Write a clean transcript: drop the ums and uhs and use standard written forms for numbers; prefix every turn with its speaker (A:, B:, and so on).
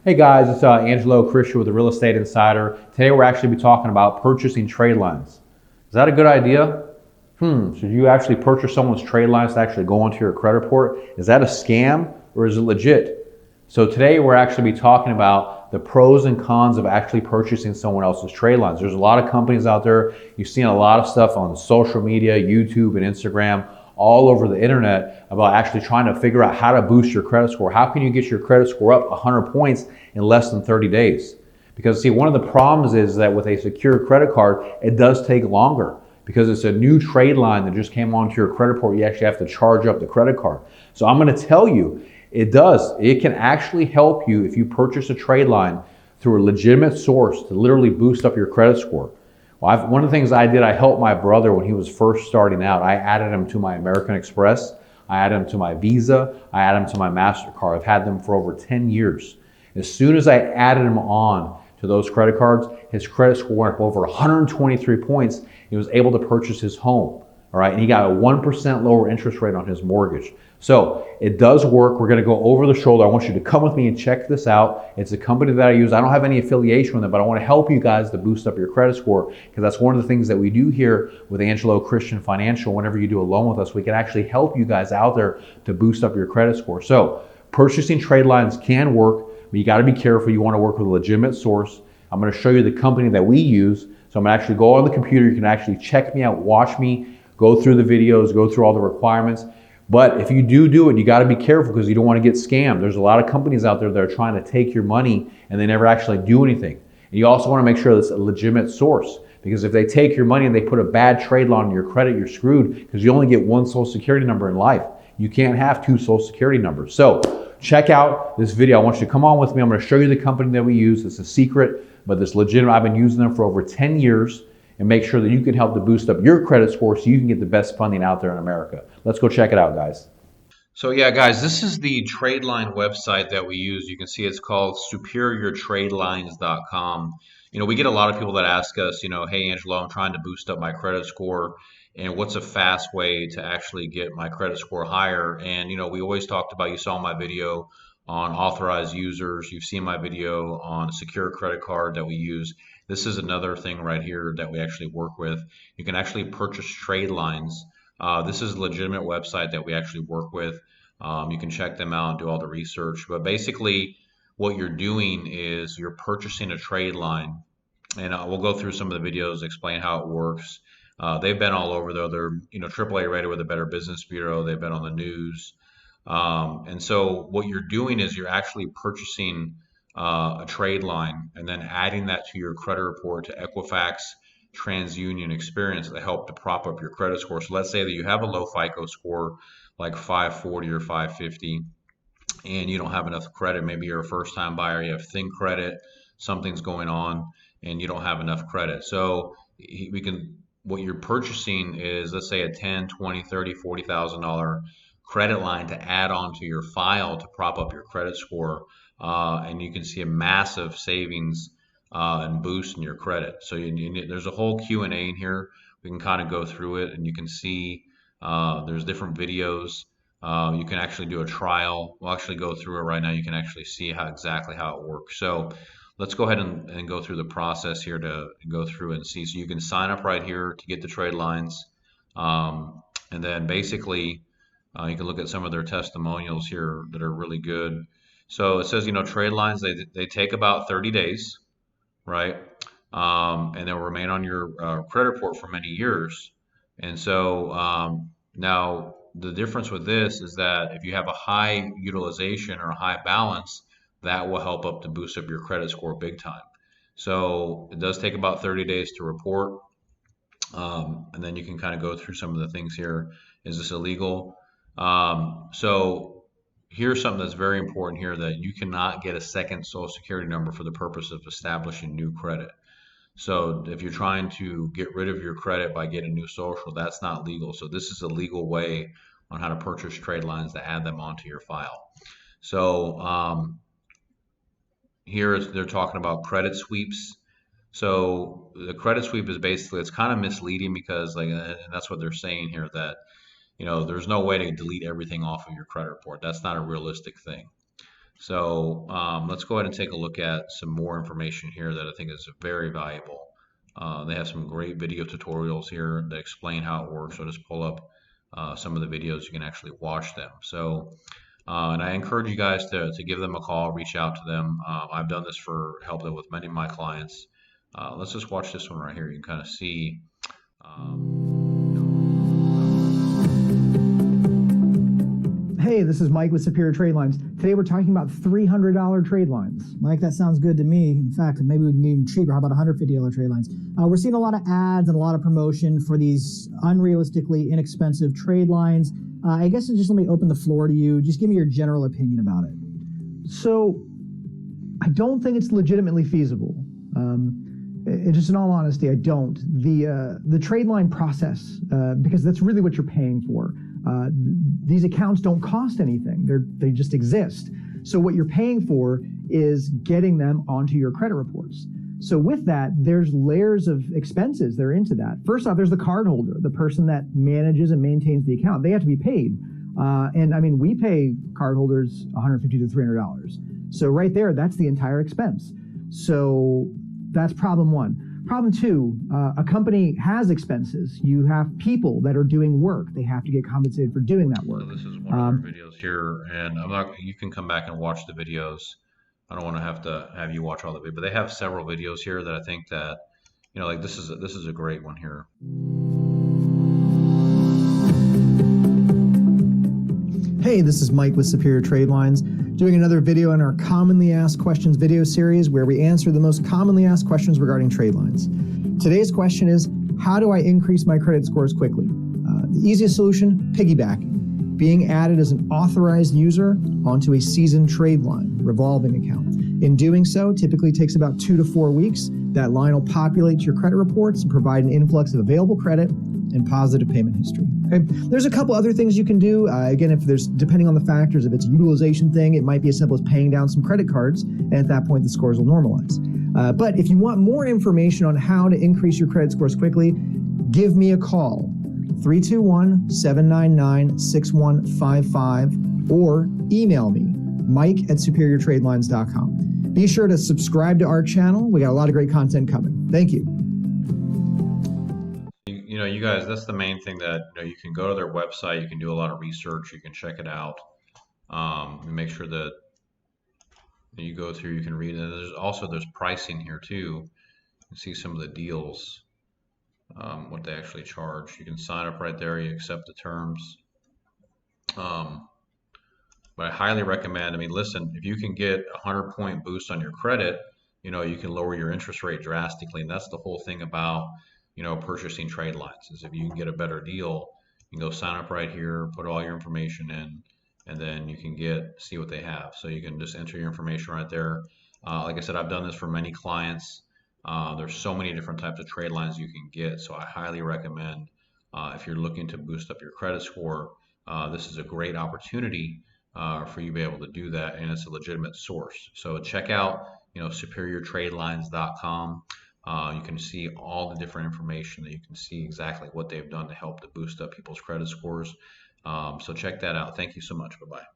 A: Hey guys, it's Angelo Christian with the Real Estate Insider. Today we're actually be talking about purchasing trade lines. Is that a good idea? Should you actually purchase someone's trade lines to actually go onto your credit report? Is that a scam or is it legit? So today we're actually be talking about the pros and cons of actually purchasing someone else's trade lines. There's a lot of companies out there. You've seen a lot of stuff on social media, YouTube and Instagram, all over the internet about actually trying to figure out how to boost your credit score. How can you get your credit score up 100 points in less than 30 days? Because see, one of the problems is that with a secure credit card, it does take longer because it's a new trade line that just came onto your credit report. You actually have to charge up the credit card. So I'm going to tell you, it can actually help you if you purchase a trade line through a legitimate source to literally boost up your credit score. Well, one of the things I did, I helped my brother when he was first starting out. I added him to my American Express. I added him to my Visa. I added him to my MasterCard. I've had them for over 10 years. As soon as I added him on to those credit cards, his credit score went up over 123 points. He was able to purchase his home. All right, and he got a 1% lower interest rate on his mortgage. So it does work. We're going to go over the shoulder. I want you to come with me and check this out. It's a company that I use. I don't have any affiliation with it, but I want to help you guys to boost up your credit score because that's one of the things that we do here with Angelo Christian Financial. Whenever you do a loan with us, we can actually help you guys out there to boost up your credit score. So purchasing trade lines can work, but you got to be careful. You want to work with a legitimate source. I'm going to show you the company that we use. So I'm going to actually go on the computer. You can actually check me out, watch me, go through the videos, go through all the requirements. But if you do it, you got to be careful because you don't want to get scammed. There's a lot of companies out there that are trying to take your money and they never actually do anything. And you also want to make sure that's a legitimate source because if they take your money and they put a bad trade line on your credit, you're screwed because you only get one social security number in life. You can't have two social security numbers. So check out this video. I want you to come on with me. I'm going to show you the company that we use. It's a secret, but it's legitimate. I've been using them for over 10 years. And make sure that you can help to boost up your credit score so you can get the best funding out there in America. Let's go check it out, guys.
B: So yeah, guys, this is the Tradeline website that we use. You can see it's called superiortradelines.com. We get a lot of people that ask us, hey, Angelo, I'm trying to boost up my credit score, and what's a fast way to actually get my credit score higher? And, we always talked about, you saw my video on authorized users. You've seen my video on a secure credit card that we use. This is another thing right here that we actually work with. You can actually purchase trade lines. This is a legitimate website that we actually work with. You can check them out and do all the research. But basically, what you're doing is you're purchasing a trade line, and we'll go through some of the videos, explain how it works. They've been all over though. They're AAA rated with the Better Business Bureau. They've been on the news. And so what you're doing is you're actually purchasing a trade line and then adding that to your credit report to Equifax, TransUnion, Experience to help to prop up your credit score. So let's say that you have a low FICO score like 540 or 550 and you don't have enough credit. Maybe you're a first time buyer, you have thin credit, something's going on and you don't have enough credit. So what you're purchasing is, let's say, a 10, 20, 30, $40,000 credit line to add on to your file to prop up your credit score. And you can see a massive savings and boost in your credit. So there's a whole Q&A in here. We can kind of go through it and you can see there's different videos. You can actually do a trial. We'll actually go through it right now. You can actually see exactly how it works. So let's go ahead and go through the process here to go through it and see. So you can sign up right here to get the trade lines. And then basically you can look at some of their testimonials here that are really good. So it says, trade lines, they take about 30 days, right? And they'll remain on your credit report for many years. And so now the difference with this is that if you have a high utilization or a high balance, that will help up to boost up your credit score big time. So it does take about 30 days to report. And then you can kind of go through some of the things here. Is this illegal? So here's something that's very important here, that you cannot get a second social security number for the purpose of establishing new credit. So if you're trying to get rid of your credit by getting a new social, that's not legal. So this is a legal way on how to purchase trade lines to add them onto your file. So here they're talking about credit sweeps. So the credit sweep is basically, it's kind of misleading because and that's what they're saying here, that there's no way to delete everything off of your credit report. That's not a realistic thing. So let's go ahead and take a look at some more information here that I think is very valuable. They have some great video tutorials here that explain how it works. So just pull up some of the videos, you can actually watch them. So, and I encourage you guys to give them a call, reach out to them. I've done this for helping with many of my clients. Let's just watch this one right here. You can kind of see.
C: Hey, this is Mike with Superior Tradelines. Today we're talking about $300 trade lines.
D: Mike, that sounds good to me. In fact, maybe we can get even cheaper. How about $150 trade lines? We're seeing a lot of ads and a lot of promotion for these unrealistically inexpensive trade lines. I guess just let me open the floor to you. Just give me your general opinion about it.
C: So, I don't think it's legitimately feasible. Just in all honesty, I don't. The trade line process, because that's really what you're paying for. These accounts don't cost anything. They just exist. So what you're paying for is getting them onto your credit reports. So with that, there's layers of expenses that are into that. First off, there's the cardholder, the person that manages and maintains the account. They have to be paid. And I mean, we pay cardholders $150 to $300. So right there, that's the entire expense. So that's problem one. Problem two, a company has expenses. You have people that are doing work. They have to get compensated for doing that work.
B: So this is one of their videos here, and you can come back and watch the videos. I don't want to have you watch all the videos, but they have several videos here that I think that, like this is a great one here.
D: Hey, this is Mike with Superior Tradelines, doing another video in our Commonly Asked Questions video series where we answer the most commonly asked questions regarding trade lines. Today's question is, how do I increase my credit scores quickly? The easiest solution, piggyback. Being added as an authorized user onto a seasoned trade line, revolving account. In doing so, typically takes about 2 to 4 weeks. That line will populate your credit reports and provide an influx of available credit and positive payment history. Okay. There's a couple other things you can do. Again, depending on the factors, if it's a utilization thing, it might be as simple as paying down some credit cards, and at that point the scores will normalize. But if you want more information on how to increase your credit scores quickly, give me a call, 321-799-6155, or email me, mike@superiortradelines.com. Be sure to subscribe to our channel. We got a lot of great content coming. Thank you.
B: You guys, that's the main thing that you can go to their website, you can do a lot of research, you can check it out, and make sure that you go through, you can read it. And there's pricing here too. You can see some of the deals, what they actually charge. You can sign up right there, you accept the terms. But I highly recommend, listen, if you can get a 100-point boost on your credit, you can lower your interest rate drastically. And that's the whole thing about purchasing trade lines, is if you can get a better deal, you can go sign up right here, put all your information in, and then you can see what they have. So you can just enter your information right there. Like I said, I've done this for many clients. There's so many different types of trade lines you can get. So I highly recommend, if you're looking to boost up your credit score, this is a great opportunity for you to be able to do that, and it's a legitimate source. So check out, superiortradelines.com. You can see all the different information, that you can see exactly what they've done to help to boost up people's credit scores. So check that out. Thank you so much. Bye-bye.